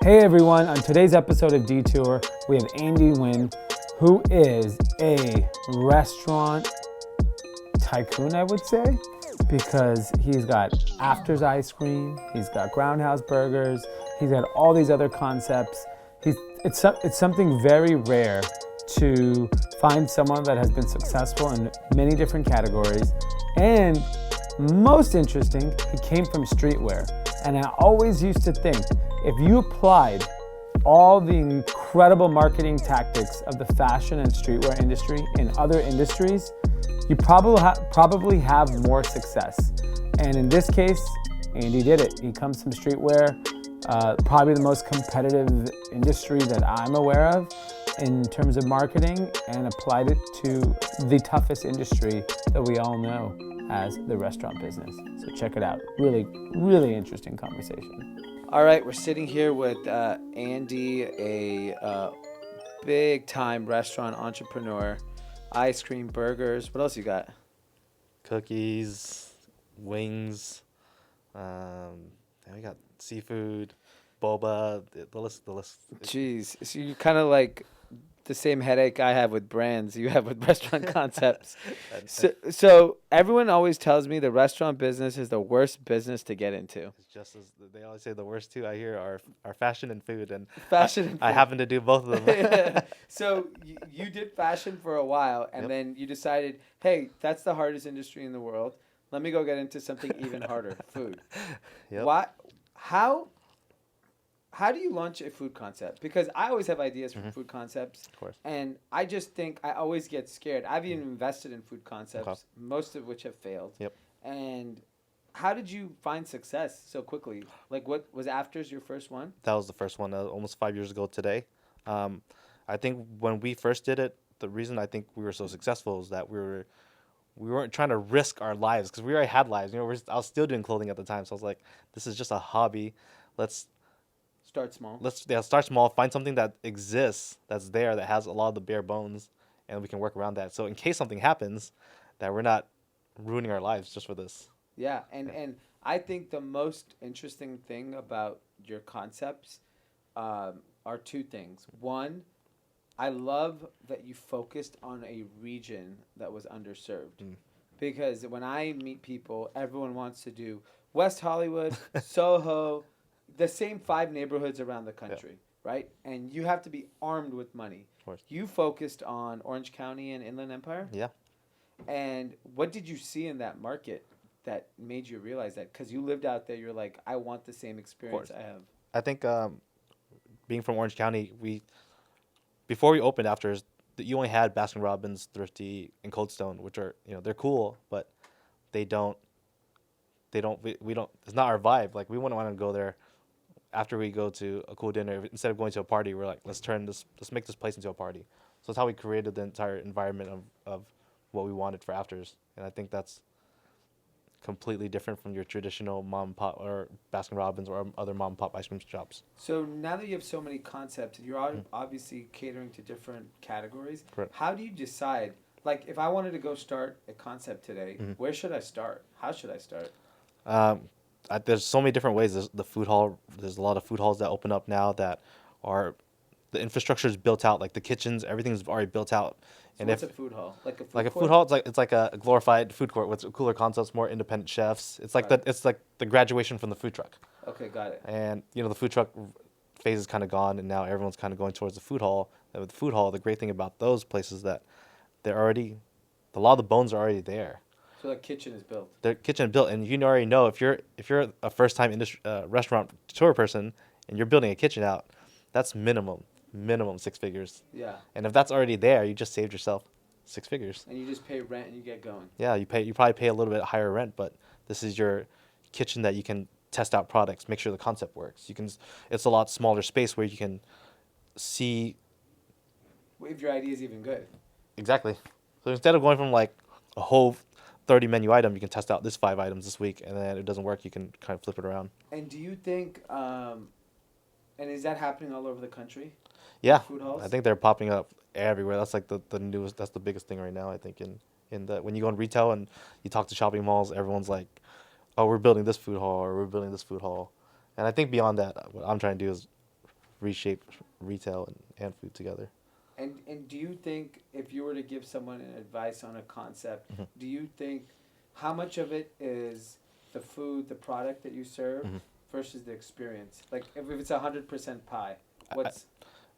Hey everyone, on today's episode of DEETOUR, we have Andy Nguyen, who is a restaurant tycoon, I would say, because he's got Afters ice cream, he's got Groundhouse burgers, he's got all these other concepts. It's something very rare to find someone that has been successful in many different categories, and most interesting, he came from streetwear. And I always used to think, if you applied all the incredible marketing tactics of the fashion and streetwear industry in other industries, you probably have more success. And in this case, Andy did it. He comes from streetwear, probably the most competitive industry that I'm aware of in terms of marketing, and applied it to the toughest industry that we all know as the restaurant business. So check it out. Really, really interesting conversation. All right, we're sitting here with Andy, a big-time restaurant entrepreneur, ice cream, burgers. What else you got? Cookies, wings, and we got seafood, boba. The list. Jeez, so you kind of like the same headache I have with brands you have with restaurant concepts. So everyone always tells me the restaurant business is the worst business to get into. It's just as they always say, the worst two I hear are fashion and food, and Fashion. I happen to do both of them. So you did fashion for a while, and then you decided, hey, that's the hardest industry in the world. Let me go get into something even harder, food. Yep. How do you launch a food concept? Because I always have ideas for food concepts. Of course. And I just think I always get scared. I've even invested in food concepts, most of which have failed. Yep. And how did you find success so quickly? Like, what was Afters your first one? That was the first one, almost 5 years ago today. I think when we first did it, the reason I think we were so successful is that we weren't trying to risk our lives, because we already had lives. I was still doing clothing at the time, so I was like, this is just a hobby. Let's start small. Start small. Find something that exists, that's there, that has a lot of the bare bones, and we can work around that. So in case something happens, that we're not ruining our lives just for this. Yeah, and I think the most interesting thing about your concepts are two things. One, I love that you focused on a region that was underserved. Because when I meet people, everyone wants to do West Hollywood, Soho, the same 5 neighborhoods around the country, right? And you have to be armed with money. Of course. You focused on Orange County and Inland Empire? Yeah. And what did you see in that market that made you realize that? Because you lived out there, you're like, I want the same experience I have. I think being from Orange County, before we opened Afters, you only had Baskin Robbins, Thrifty, and Cold Stone, which are, they're cool, but we don't, it's not our vibe. Like, we wouldn't want to go there after we go to a cool dinner. Instead of going to a party, we're like, let's make this place into a party. So that's how we created the entire environment of what we wanted for Afters. And I think that's completely different from your traditional mom and pop or Baskin Robbins or other mom and pop ice cream shops. So now that you have so many concepts, you're obviously catering to different categories. Correct. How do you decide? Like, if I wanted to go start a concept today, where should I start? How should I start? There's so many different ways. There's the food hall. There's a lot of food halls that open up now that are, the infrastructure is built out. Like the kitchens, everything's already built out. So what's a food hall? Like a food court? Food hall, it's like a glorified food court with cooler concepts, more independent chefs. It's like the graduation from the food truck. Okay, got it. And the food truck phase is kind of gone, and now everyone's kind of going towards the food hall. And with the food hall, the great thing about those places is that a lot of the bones are already there. So the kitchen is built. The kitchen is built, and you already know if you're a first time restaurant tour person and you're building a kitchen out, that's minimum 6 figures. Yeah. And if that's already there, you just saved yourself 6 figures. And you just pay rent and you get going. Yeah, you probably pay a little bit higher rent, but this is your kitchen that you can test out products, make sure the concept works. It's a lot smaller space where you can see if your idea is even good. Exactly. So instead of going from like a whole 30 menu item, you can test out this 5 items this week, and then if it doesn't work, you can kind of flip it around. And do you think, and is that happening all over the country? Yeah, Food halls? I think they're popping up everywhere. That's like the newest, that's the biggest thing right now, I think, when you go in retail and you talk to shopping malls, everyone's like, oh, we're building this food hall, or we're building this food hall. And I think beyond that, what I'm trying to do is reshape retail and food together. And do you think if you were to give someone an advice on a concept, Mhm. do you think how much of it is the food, the product that you serve Mhm. versus the experience? Like if it's 100% pie, what's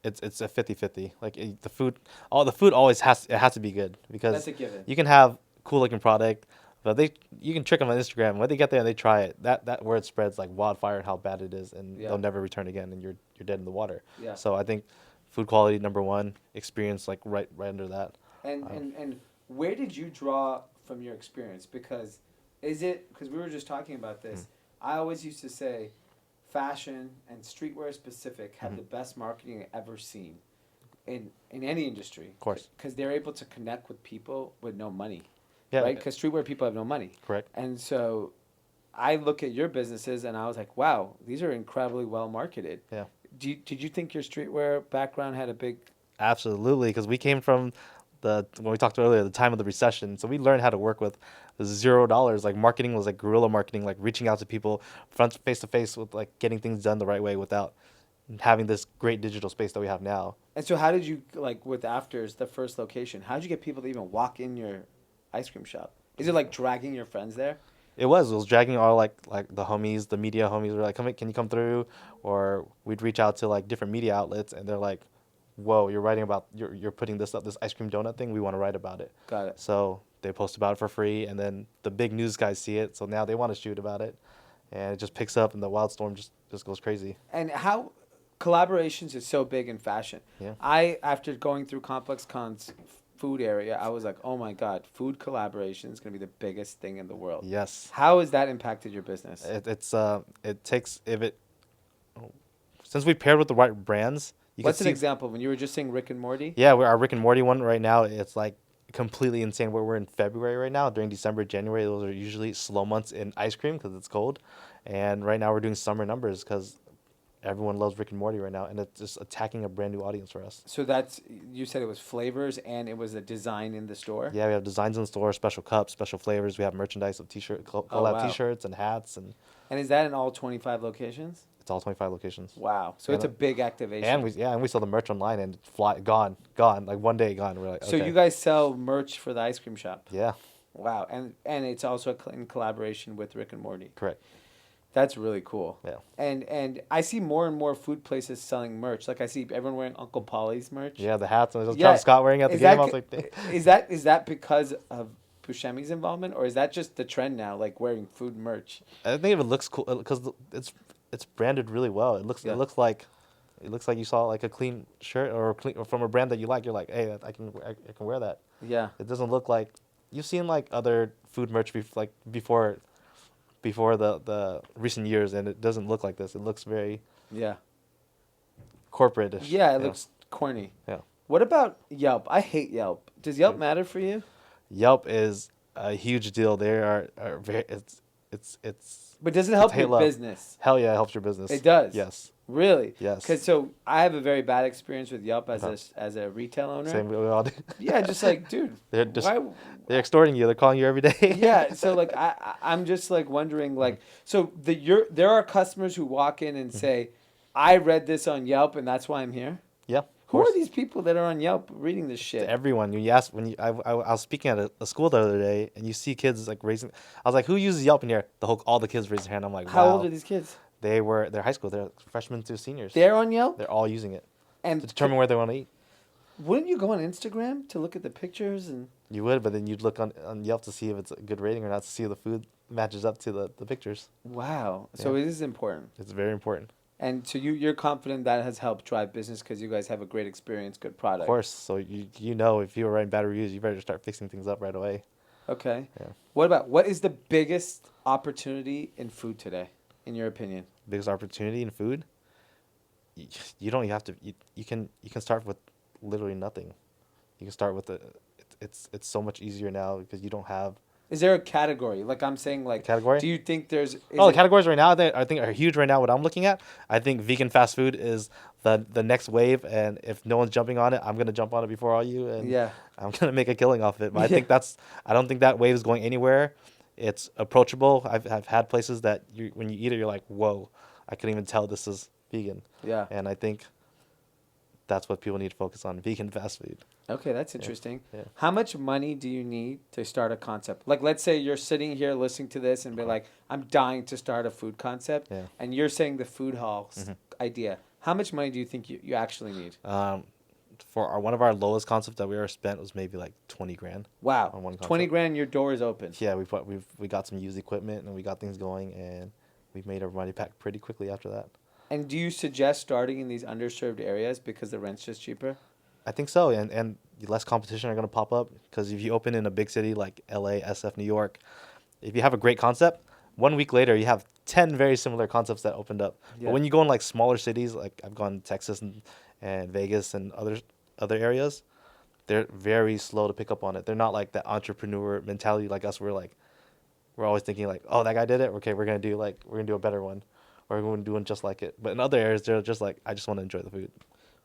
It's a 50-50. Like the food, all the food always has to be good that's because a given. you can have cool looking product, but you can trick them on Instagram. When they get there and they try it, that word spreads like wildfire and how bad it is, and Yeah. they'll never return again, and you're dead in the water. Yeah. So I think food quality number one, experience like right under that. And where did you draw from your experience? Because because we were just talking about this. I always used to say fashion and streetwear specific have the best marketing I've ever seen in any industry. Of course. Because they're able to connect with people with no money. Yeah. Right? Because streetwear people have no money. Correct. And so I look at your businesses and I was like, wow, these are incredibly well marketed. Yeah. Did you think your streetwear background had a big... Absolutely, because we came from when we talked earlier, the time of the recession. So we learned how to work with $0. Like marketing was like guerrilla marketing, like reaching out to people face to face with like getting things done the right way without having this great digital space that we have now. And so how did you, like with Afters, the first location, how did you get people to even walk in your ice cream shop? Is it like dragging your friends there? It was dragging all like the homies, the media homies were like, can you come through? Or we'd reach out to like different media outlets and they're like, whoa, you're writing about, you're putting this up, this ice cream donut thing, we want to write about it. Got it. So they post about it for free, and then the big news guys see it, so now they want to shoot about it, and it just picks up, and the Wildstorm just goes crazy. And how collaborations is so big in fashion. Yeah. After going through Complex Con's food area, I was like, oh my God, food collaboration is going to be the biggest thing in the world. Yes. How has that impacted your business? Since we paired with the right brands. What's an example? When you were just saying Rick and Morty? Yeah, our Rick and Morty one right now, it's like completely insane. We're in February right now. During December, January, those are usually slow months in ice cream because it's cold. And right now we're doing summer numbers because everyone loves Rick and Morty right now, and it's just attacking a brand new audience for us. So you said it was flavors and it was a design in the store? Yeah, we have designs in the store, special cups, special flavors. We have merchandise of collab t-shirts and hats. And is that in all 25 locations? It's all 25 locations. Wow. So it's a big activation. And we sell the merch online and gone, like one day gone. We're like, so okay. you guys sell merch for the ice cream shop? Yeah. Wow. And it's also in collaboration with Rick and Morty. Correct. That's really cool. Yeah. And I see more and more food places selling merch. Like I see everyone wearing Uncle Polly's merch. Yeah, the hats. And Travis Scott wearing at the game. I was like, is that because of Buscemi's involvement, or is that just the trend now, like wearing food merch? I think it looks cool because it's branded really well. It looks like you saw like a clean shirt or from a brand that you like. You're like, hey, I can wear that. Yeah. It doesn't look like you've seen like other food merch before the recent years, and it doesn't look like this. It looks very corporate-ish. Yeah, it looks corny. Yeah. What about Yelp? I hate Yelp. Does Yelp matter for you? Yelp is a huge deal. They are very it's. But does it help your business? Hell yeah, it helps your business. It does. Yes. Really? Yes. Because I have a very bad experience with Yelp as a retail owner. Same we all do. Yeah, just like, dude, they're extorting you. They're calling you every day. Yeah, so like I'm just like wondering like there are customers who walk in and say, I read this on Yelp and that's why I'm here. Yeah. Who are these people that are on Yelp reading this shit? Everyone. I was speaking at a school the other day, and you see kids like raising. I was like, "Who uses Yelp in here?" All the kids raised their hand. I'm like, "Wow." How old are these kids? They're high school. They're freshmen to seniors. They're on Yelp. They're all using it and to determine where they want to eat. Wouldn't you go on Instagram to look at the pictures and? You would, but then you'd look on Yelp to see if it's a good rating or not, to see if the food matches up to the pictures. Wow. So it is important. It's very important. And so you're confident that has helped drive business because you guys have a great experience, good product. Of course. So you know if you were writing bad reviews, you better start fixing things up right away. Okay. Yeah. What is the biggest opportunity in food today, in your opinion? Biggest opportunity in food? You can start with literally nothing. You can start with it's so much easier now because you don't have. Is there a category? Like I'm saying, like category. Do you think there's? The categories right now I think are huge right now. What I'm looking at, I think vegan fast food is the next wave, and if no one's jumping on it, I'm gonna jump on it before all you, and I'm gonna make a killing off it. But I don't think that wave is going anywhere. It's approachable. I've had places that when you eat it, you're like, whoa, I couldn't even tell this is vegan. Yeah. And I think that's what people need to focus on: vegan fast food. Okay, that's interesting. Yeah. How much money do you need to start a concept? Like, let's say you're sitting here listening to this and be like, I'm dying to start a food concept. Yeah. And you're saying the food hall idea. How much money do you think you actually need? For one of our lowest concepts that we ever spent was maybe like 20 grand. Wow. On one 20 concept. grand, your door is open. Yeah, we got some used equipment and we got things going, and we made our money back pretty quickly after that. And do you suggest starting in these underserved areas because the rent's just cheaper? I think so, and less competition are going to pop up, because if you open in a big city like LA, SF, New York, if you have a great concept, 1 week later you have 10 very similar concepts that opened up. Yeah. But when you go in like smaller cities, like I've gone to Texas and Vegas and other areas, they're very slow to pick up on it. They're not like that entrepreneur mentality like us. We're always thinking like, oh, that guy did it. Okay, we're gonna do a better one, or we're gonna do one just like it. But in other areas, they're just like, I just want to enjoy the food.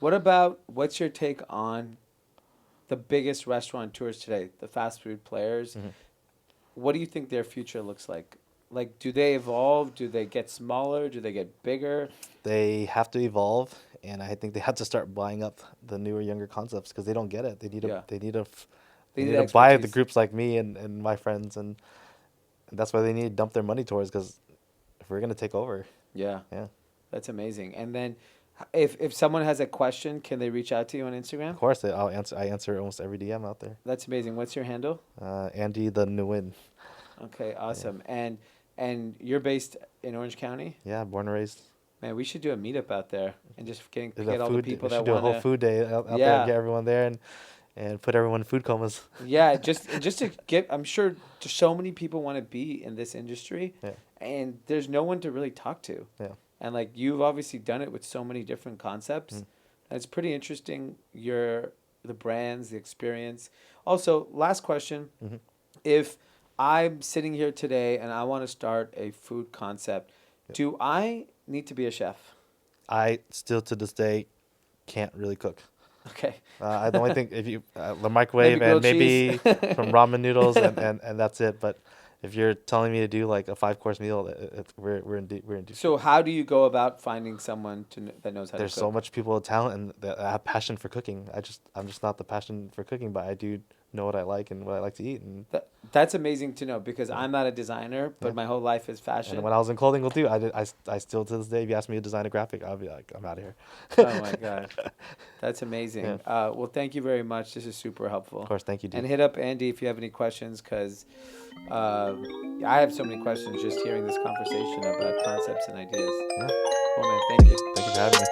What's your take on the biggest restaurateurs today, the fast food players? Mm-hmm. What do you think their future looks like? Like, do they evolve? Do they get smaller? Do they get bigger? They have to evolve, and I think they have to start buying up the newer, younger concepts, because they don't get it. They need to buy the groups like me and my friends, and that's why they need to dump their money towards, because if we're gonna take over. Yeah. Yeah. That's amazing. And then, if someone has a question, can they reach out to you on Instagram? Of course, I'll answer. I answer almost every DM out there. That's amazing. What's your handle? Andy the Nguyen. Okay, awesome. Yeah. And you're based in Orange County? Yeah, born and raised. Man, we should do a meetup out there and just get all the people we that should do a whole food day out there and get everyone there and put everyone in food comas. Yeah, just to get. I'm sure just so many people want to be in this industry, and there's no one to really talk to. Yeah. And like you've obviously done it with so many different concepts. And it's pretty interesting. The brands, the experience. Also, last question: if I'm sitting here today and I want to start a food concept, do I need to be a chef? I still to this day can't really cook. Okay. I the only thing, if you the microwave maybe and maybe some ramen noodles and that's it. But if you're telling me to do like a 5-course meal, we're in deep. So how do you go about finding someone that knows how to cook? There's so much people with talent and that have passion for cooking. I'm just not the passion for cooking, but I do know what I like and what I like to eat. And that's amazing to know, because I'm not a designer, but my whole life is fashion. And when I was in clothing too, I still to this day, if you ask me to design a graphic, I'll be like, I'm out of here. Oh my gosh, that's amazing. Yeah. Well, thank you very much. This is super helpful. Of course, thank you, dude. And hit up Andy if you have any questions, because I have so many questions just hearing this conversation about concepts and ideas. Yeah. Cool, man. Thank you. Thank you for having me.